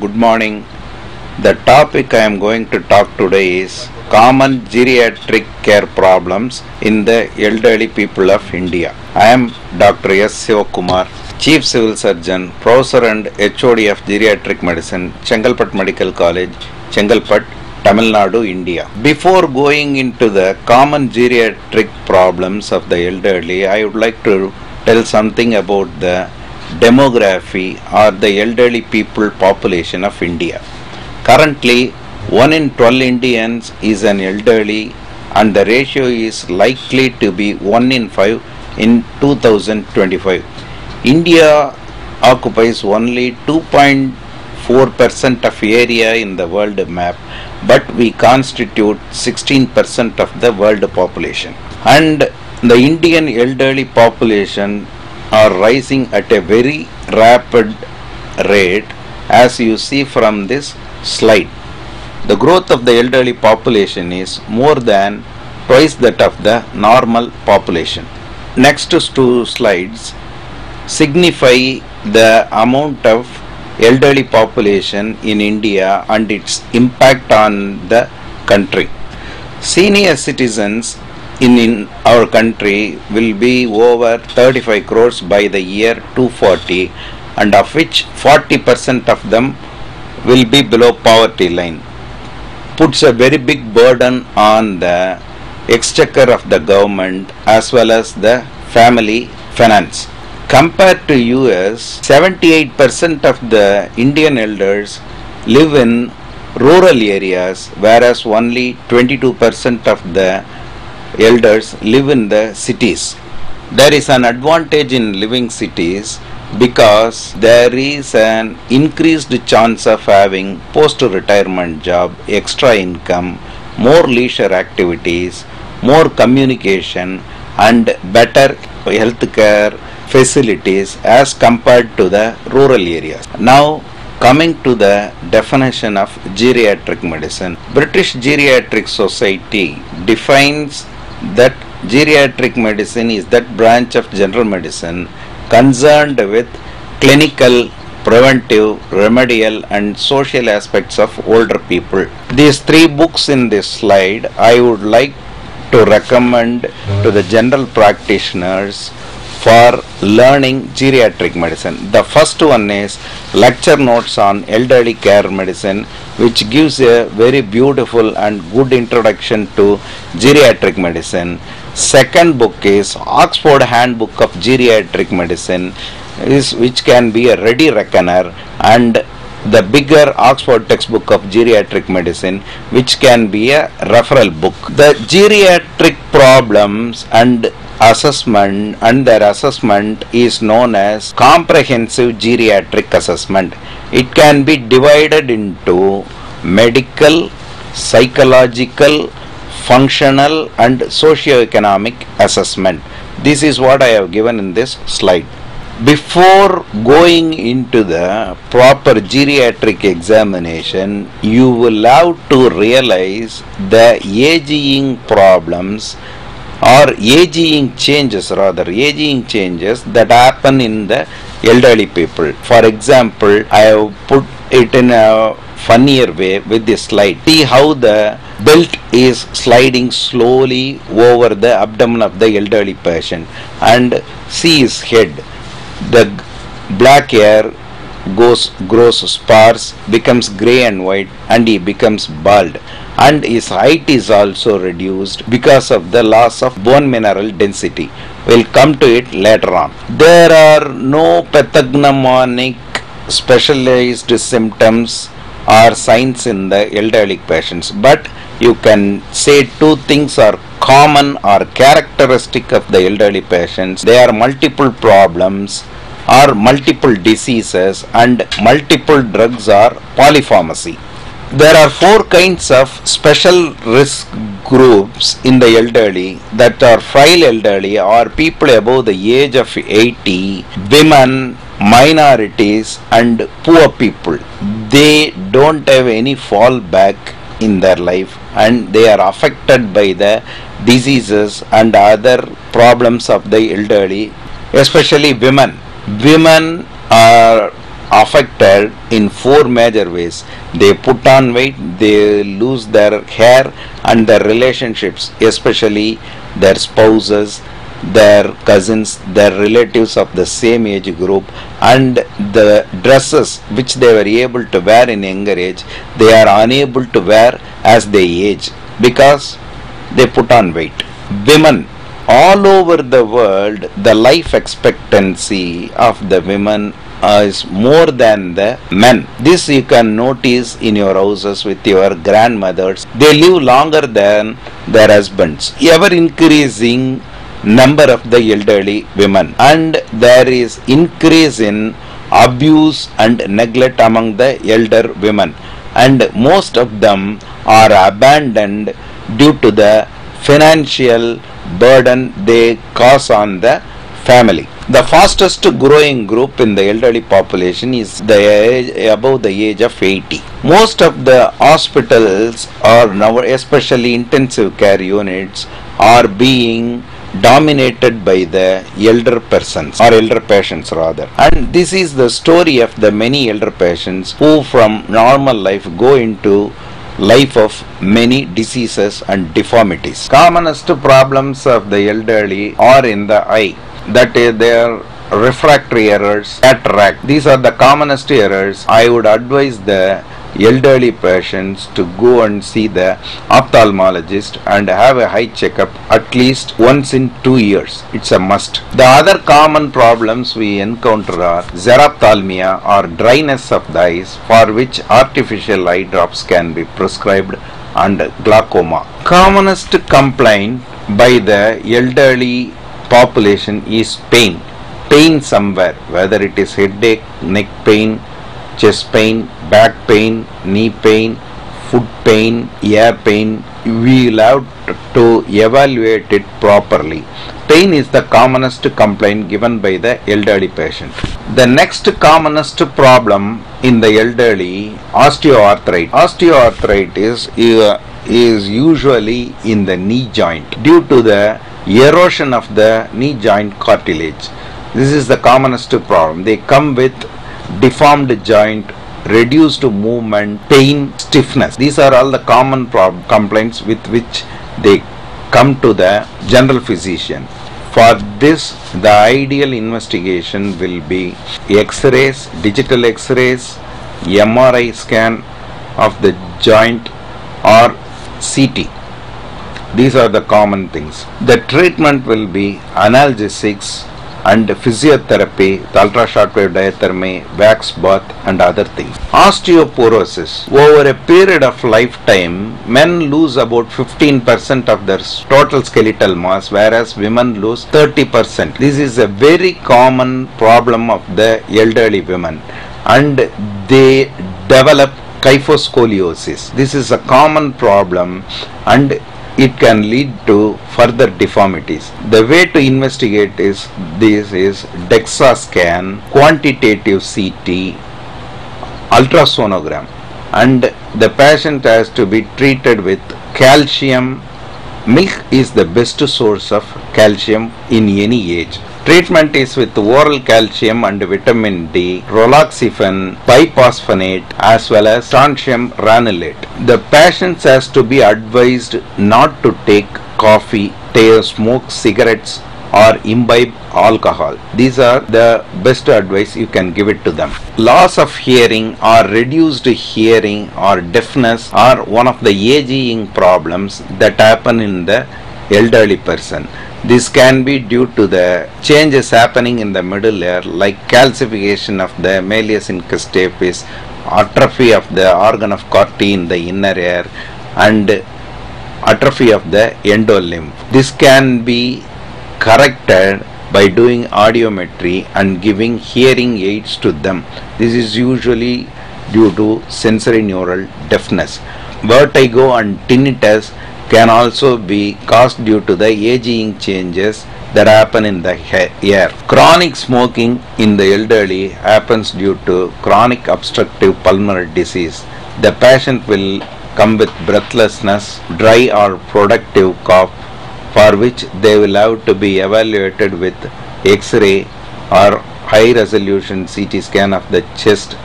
Good morning. The topic I am going to talk today is common geriatric care problems in the elderly people of India. I am Dr. S. Sivakumar, Chief Civil Surgeon, Professor and HOD of Geriatric Medicine, Chengalpattu Medical College, Chengalpattu, Tamil Nadu, India. Before going into the common geriatric problems of the elderly, I would like to tell something about the demography or the elderly people population of India. Currently, 1 in 12 Indians is an elderly, and the ratio is likely to be 1 in 5 in 2025. India occupies only 2.4% of area in the world map, but we constitute 16% of the world population. And the Indian elderly population are rising at a very rapid rate, as you see from this slide. The growth of the elderly population is more than twice that of the normal population. Next two slides signify the amount of elderly population in India and its impact on the country. Senior citizens in our country will be over 35 crores by the year 240, and of which 40% of them will be below poverty line. Puts a very big burden on the exchequer of the government as well as the family finance. Compared to US, 78% of the Indian elders live in rural areas, whereas only 22% of the elders live in the cities. There is an advantage in living cities because there is an increased chance of having post-retirement job, extra income, more leisure activities, more communication, and better healthcare facilities as compared to the rural areas. Now, coming to the definition of geriatric medicine, British Geriatric Society defines that geriatric medicine is that branch of general medicine concerned with clinical, preventive, remedial and social aspects of older people. These three books in this slide I would like to recommend to the general practitioners for learning geriatric medicine. The first one is Lecture Notes on Elderly Care Medicine, which gives a very beautiful and good introduction to geriatric medicine. Second book is Oxford Handbook of Geriatric Medicine, which can be a ready reckoner, and the bigger Oxford textbook of geriatric medicine, which can be a referral book. The geriatric problems and assessment and their assessment is known as comprehensive geriatric assessment. It can be divided into medical, psychological, functional and socio-economic assessment. This is what I have given in this slide. Before going into the proper geriatric examination, you will have to realize the aging problems or aging changes that happen in the elderly people. For example, I have put it in a funnier way with this slide. See how the belt is sliding slowly over the abdomen of the elderly patient, and see his head. The black hair grows sparse, becomes grey and white, and he becomes bald, and his height is also reduced because of the loss of bone mineral density. We'll come to it later on. There are no pathognomonic specialized symptoms or signs in the elderly patients, but you can say two things are common or characteristic of the elderly patients. They are multiple problems or multiple diseases, and multiple drugs or polypharmacy. There are 4 kinds of special risk groups in the elderly, that are frail elderly or people above the age of 80, women, minorities and poor people. They don't have any fallback in their life, and they are affected by the diseases and other problems of the elderly, especially women. Women are affected in four major ways. They put on weight, they lose their hair, and their relationships, especially their spouses, their cousins, their relatives of the same age group, and the dresses which they were able to wear in younger age, they are unable to wear as they age because they put on weight. Women, all over the world, the life expectancy of the women is more than the men. This you can notice in your houses with your grandmothers. They live longer than their husbands. Ever increasing number of the elderly women, and there is increase in abuse and neglect among the elder women, and most of them are abandoned due to the financial burden they cause on the family. The fastest growing group in the elderly population is the age, above the age of 80. Most of the hospitals are now, especially intensive care units, are being dominated by the elder persons or elder patients rather, and this is the story of the many elder patients who from normal life go into life of many diseases and deformities. Commonest problems of the elderly are in the eye, that is their refractory errors, cataract. These are the commonest errors. I would advise the elderly patients to go and see the ophthalmologist and have a eye checkup at least once in 2 years. It's a must. The other common problems we encounter are xerophthalmia or dryness of the eyes, for which artificial eye drops can be prescribed, and glaucoma. Commonest complaint by the elderly population is pain. Pain somewhere, whether it is headache, neck pain, chest pain, back pain, knee pain, foot pain, ear pain. We will have to evaluate it properly. Pain is the commonest complaint given by the elderly patient. The next commonest problem in the elderly, osteoarthritis. Osteoarthritis is usually in the knee joint due to the erosion of the knee joint cartilage. This is the commonest problem. They come with deformed joint, reduced movement, pain, stiffness. These are all the common complaints with which they come to the general physician. For this, the ideal investigation will be X-rays, digital X-rays, MRI scan of the joint, or CT. These are the common things. The treatment will be analgesics and physiotherapy, the ultra-shortwave diathermy, wax bath, and other things. Osteoporosis. Over a period of lifetime, men lose about 15% of their total skeletal mass, whereas women lose 30%. This is a very common problem of the elderly women, and they develop kyphoscoliosis. This is a common problem, and it can lead to further deformities. The way to investigate this is DEXA scan, quantitative CT, ultrasonogram, and the patient has to be treated with calcium. Milk is the best source of calcium in any age. Treatment is with oral calcium and vitamin D, roloxifene, biphosphonate, as well as strontium ranulate. The patients has to be advised not to take coffee, smoke cigarettes, or imbibe alcohol. These are the best advice you can give it to them. Loss of hearing or reduced hearing or deafness are one of the aging problems that happen in the elderly person. This can be due to the changes happening in the middle ear, like calcification of the malleus incustapis, atrophy of the organ of Corti in the inner ear, and atrophy of the endolymph. This can be corrected by doing audiometry and giving hearing aids to them. This is usually due to sensory neural deafness. Vertigo and tinnitus can also be caused due to the aging changes that happen in the ear. Chronic smoking in the elderly happens due to chronic obstructive pulmonary disease. The patient will come with breathlessness, dry or productive cough, for which they will have to be evaluated with X-ray or high resolution CT scan of the chest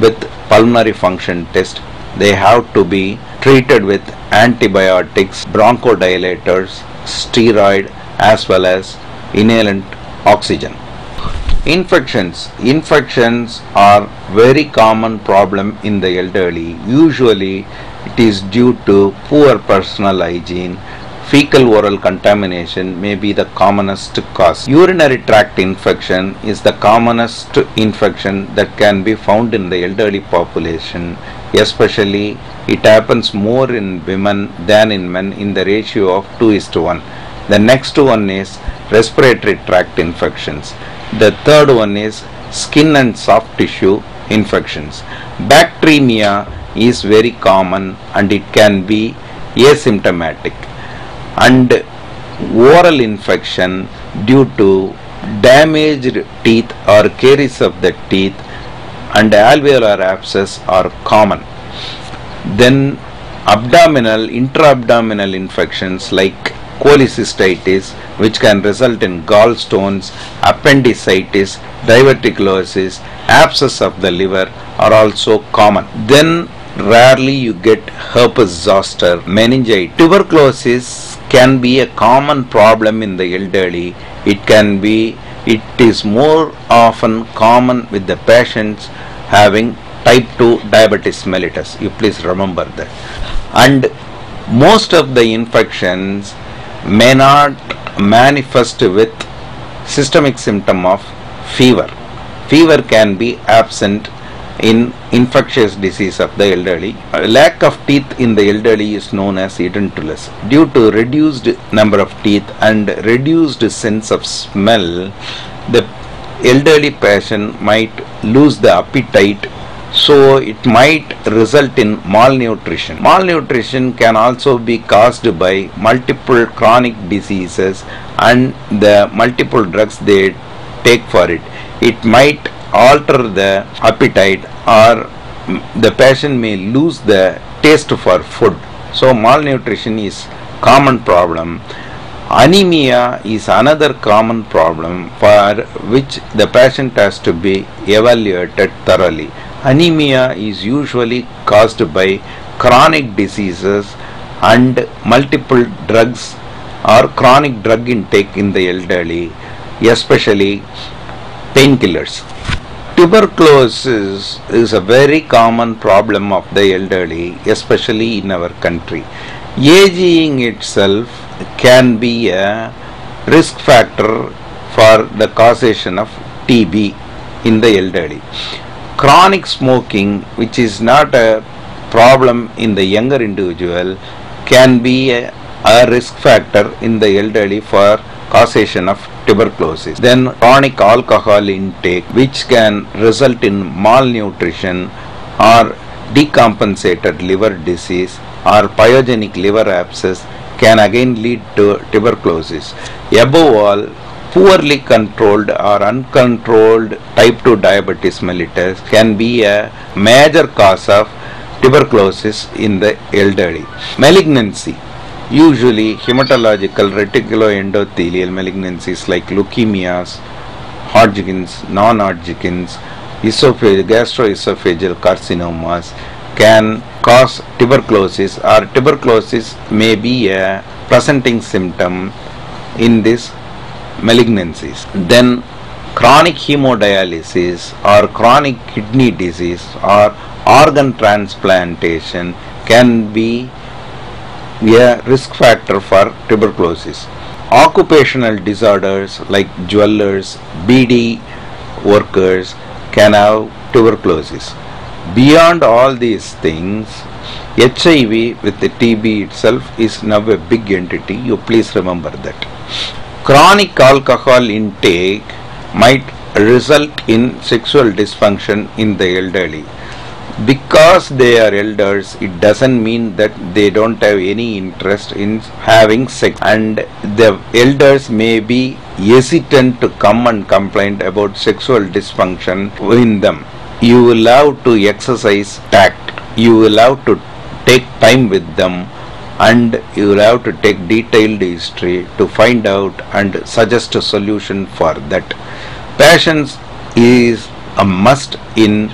with pulmonary function test. They have to be treated with antibiotics, bronchodilators, steroid as well as inhalant oxygen. Infections are very common problem in the elderly. Usually it is due to poor personal hygiene. Fecal oral contamination may be the commonest cause. Urinary tract infection is the commonest infection that can be found in the elderly population. Especially it happens more in women than in men in the ratio of 2:1. The next one is respiratory tract infections. The third one is skin and soft tissue infections. Bacteremia is very common and it can be asymptomatic. And oral infection due to damaged teeth or caries of the teeth and alveolar abscess are common. Then intra-abdominal infections like cholecystitis, which can result in gallstones, appendicitis, diverticulosis, abscess of the liver are also common. Then rarely you get herpes zoster, meningitis. Tuberculosis can be a common problem in the elderly. It is more often common with the patients having type 2 diabetes mellitus. You please remember that. And most of the infections may not manifest with systemic symptom of fever. Fever can be absent in infectious disease of the elderly. A lack of teeth in the elderly is known as edentulous. Due to reduced number of teeth and reduced sense of smell, the elderly patient might lose the appetite, so it might result in malnutrition. Malnutrition can also be caused by multiple chronic diseases and the multiple drugs they take for it. It might alter the appetite or the patient may lose the taste for food. So malnutrition is common problem. Anemia is another common problem for which the patient has to be evaluated thoroughly. Anemia is usually caused by chronic diseases and multiple drugs or chronic drug intake in the elderly, especially painkillers. Tuberculosis is a very common problem of the elderly, especially in our country. Aging itself can be a risk factor for the causation of TB in the elderly. Chronic smoking, which is not a problem in the younger individual, can be a risk factor in the elderly for causation of tuberculosis. Then chronic alcohol intake, which can result in malnutrition or decompensated liver disease or pyogenic liver abscess, can again lead to tuberculosis. Above all, poorly controlled or uncontrolled type 2 diabetes mellitus can be a major cause of tuberculosis in the elderly. Malignancy, usually hematological reticuloendothelial malignancies like leukemias, Hodgkin's, non-Hodgkin's, gastroesophageal carcinomas can cause tuberculosis, or tuberculosis may be a presenting symptom in these malignancies. Then chronic hemodialysis or chronic kidney disease or organ transplantation can be a risk factor for tuberculosis. Occupational disorders like jewelers, BD workers can have tuberculosis. Beyond all these things, HIV with the TB itself is now a big entity. You please remember that. Chronic alcohol intake might result in sexual dysfunction in the elderly. Because they are elders, it doesn't mean that they don't have any interest in having sex, and the elders may be hesitant to come and complain about sexual dysfunction in them. You will have to exercise tact. You will have to take time with them, and you will have to take detailed history to find out and suggest a solution for that. Patients is a must in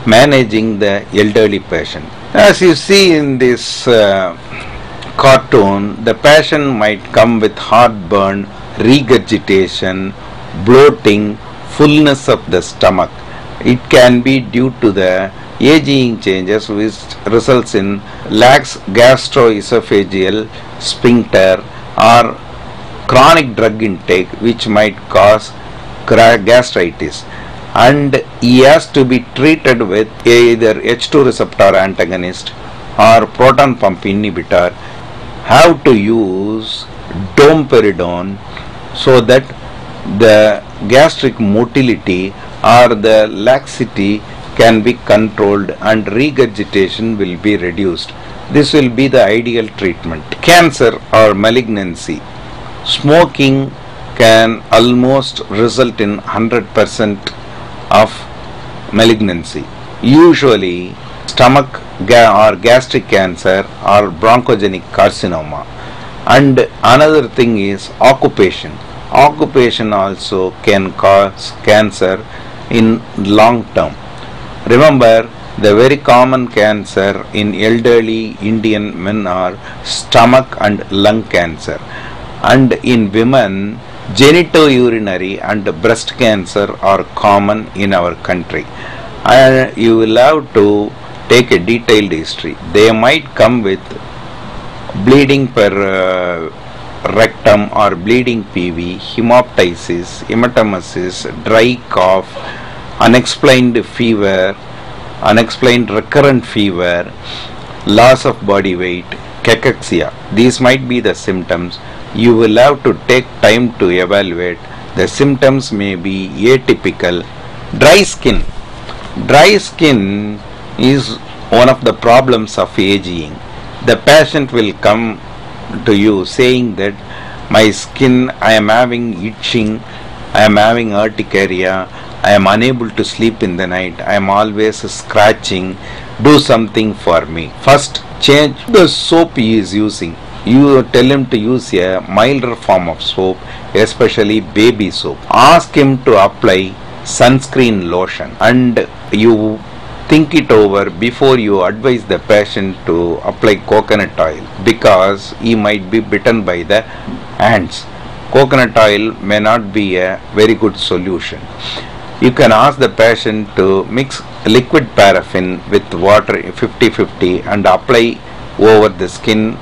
managing the elderly patient. As you see in this cartoon, the patient might come with heartburn, regurgitation, bloating, fullness of the stomach. It can be due to the aging changes which results in lax gastroesophageal sphincter or chronic drug intake which might cause gastritis, and he has to be treated with either H2 receptor antagonist or proton pump inhibitor. How to use domperidone so that the gastric motility or the laxity can be controlled and regurgitation will be reduced. This will be the ideal treatment. Cancer or malignancy. Smoking can almost result in 100% of malignancy. Usually stomach or gastric cancer or bronchogenic carcinoma. And another thing is occupation. Occupation also can cause cancer in long term. Remember, the very common cancer in elderly Indian men are stomach and lung cancer, and in women genitourinary and breast cancer are common in our country. And you will have to take a detailed history. They might come with bleeding per rectum or bleeding PV, hemoptysis, hematemesis, dry cough, unexplained fever, unexplained recurrent fever, loss of body weight, cachexia. These might be the symptoms. You will have to take time to evaluate. The symptoms may be atypical. Dry skin. Dry skin is one of the problems of aging. The patient will come to you saying that my skin, I am having itching, I am having urticaria, I am unable to sleep in the night, I am always scratching, do something for me. First, change the soap he is using. You tell him to use a milder form of soap, especially baby soap. Ask him to apply sunscreen lotion, and you think it over before you advise the patient to apply coconut oil, because he might be bitten by the ants. Coconut oil may not be a very good solution. You can ask the patient to mix liquid paraffin with water 50-50 and apply over the skin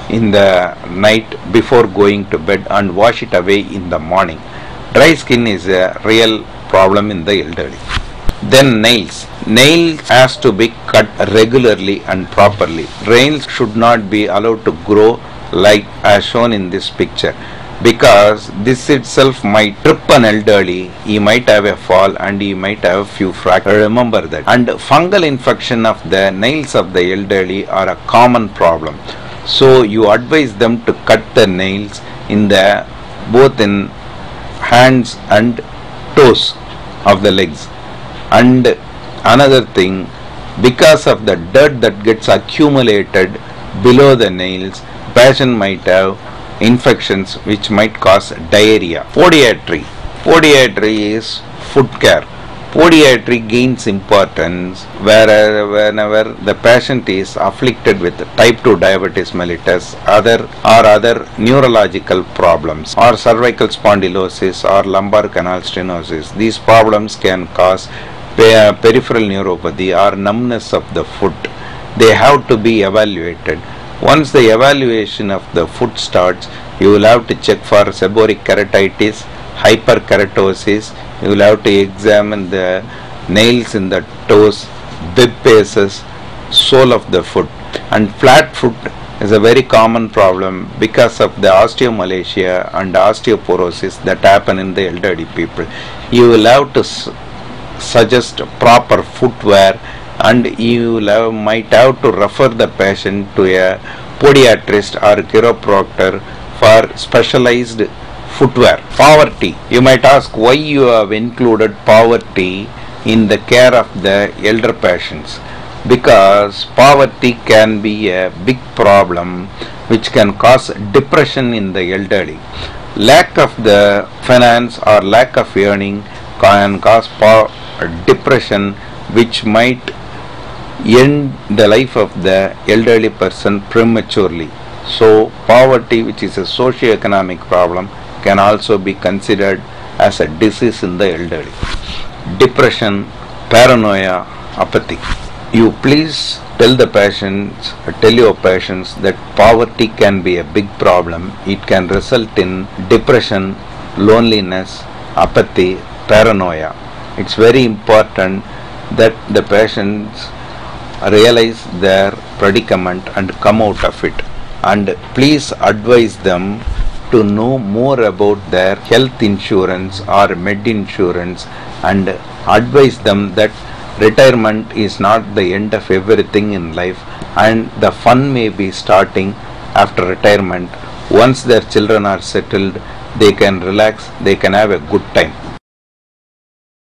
in the night before going to bed and wash it away in the morning. Dry skin is a real problem in the elderly. Then nails. Nails has to be cut regularly and properly. Nails should not be allowed to grow like as shown in this picture, because this itself might trip an elderly. He might have a fall and he might have a few fractures. Remember that. And fungal infection of the nails of the elderly are a common problem. So you advise them to cut the nails in the both in hands and toes of the legs. And another thing, because of the dirt that gets accumulated below the nails, patient might have infections which might cause diarrhea. Podiatry. Podiatry is foot care. Podiatry gains importance whenever the patient is afflicted with type 2 diabetes mellitus, other neurological problems, or cervical spondylosis or lumbar canal stenosis. These problems can cause peripheral neuropathy or numbness of the foot. They have to be evaluated. Once the evaluation of the foot starts, you will have to check for seborrheic keratitis, hyperkeratosis. You will have to examine the nails in the toes, bib paces, sole of the foot. And flat foot is a very common problem because of the osteomalacia and osteoporosis that happen in the elderly people. You will have to suggest proper footwear, and you might have to refer the patient to a podiatrist or chiropractor for specialized footwear. Poverty. You might ask why you have included poverty in the care of the elder patients. Because poverty can be a big problem which can cause depression in the elderly. Lack of the finance or lack of earning can cause depression, which might end the life of the elderly person prematurely. So poverty, which is a socio-economic problem, can also be considered as a disease in the elderly. Depression, paranoia, apathy. You please tell your patients that poverty can be a big problem. It can result in depression, loneliness, apathy, paranoia. It's very important that the patients realize their predicament and come out of it. And please advise them to know more about their health insurance or med insurance, and advise them that retirement is not the end of everything in life, and the fun may be starting after retirement. Once their children are settled, they can relax, they can have a good time.